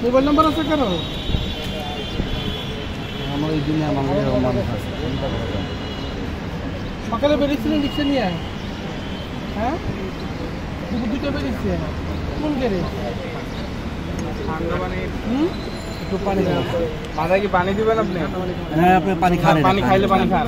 Mobile number আছে কেন? আমার এই দিনে আমার মানুষ আছে। সকালে বেরিয়েছিলেন রিক্সা নিয়ে? হ্যাঁ, দুপুর 2টা বেরিয়েছে। কোন গেরে? ঠান্ডা পানি একটু পানি দাও। মাথায় কি পানি দিবেন আপনি? হ্যাঁ, আপনি পানি খান। পানি খাইলে পানি খান।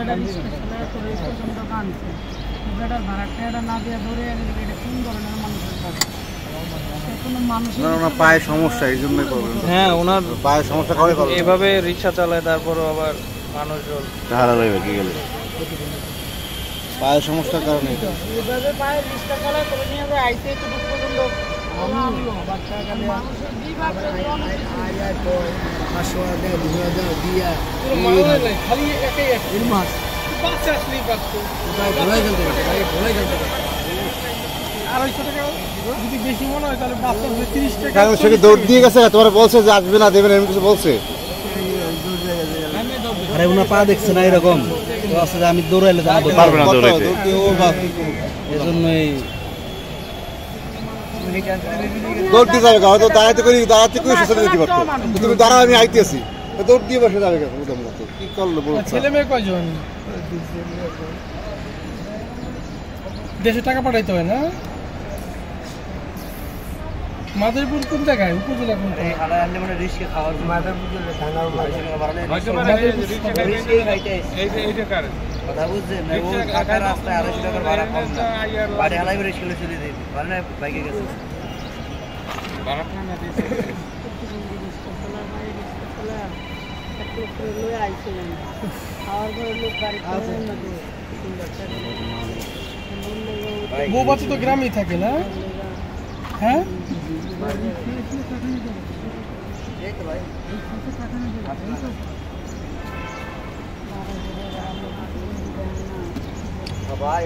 ওনার পায়ে সমস্যা, এই জন্যই প্রবলেম। হ্যাঁ, ওনার পায়ে সমস্যা করে এভাবে রিক্সা চালায়, তারপরও আবার মানুষজন ধারা রইবে কি গেলে পায়ের সমস্যার কারণে। এভাবে পায়ে রিক্সা চালায় করে নিয়ে যায় আইতে একটু দুঃখ পর্যন্ত বাচ্চা গেলে মানুষের খালি একাই এক মাস বাচ্চা আসলেই পারতো। 250 টাকা যদি বেশি মনে হয় তাহলে বাচ্চা 30 টাকা। সেটা দৌড় দিয়ে গেছে, তোমার বলছে যে আসবে না, দেবে না, এমন কিছু বলছে। আরে ওনার পা দেখছে না এরকম আছে যে আমি দৌড়াইলে পারবে না দৌড়াইতে, এজন্যই দৌড় দিয়ে যাবে। হয়তো দাঁড়াতে করি সোশ্যাল দিতে পারতো, তুমি দাঁড়াও আমি আইতেছি, দৌড় দিয়ে বসে যাবে। কি করলো বলো? ছেলে মেয়ে কয়জন? দেশে টাকা পাঠাইতে হয় না? মাদারীপুর কোন জায়গায়? উপজেলা কোনটা? কথা বুঝছেন না, ও টাকা রাস্তায় 250 টাকার ভাড়া কম না, বাড়ি হালাই করে স্কুলে চলে দিই, মানে বাইকে গেছে বউ বাচ্চা তো গ্রামেই থাকে না? হ্যাঁ, ভাই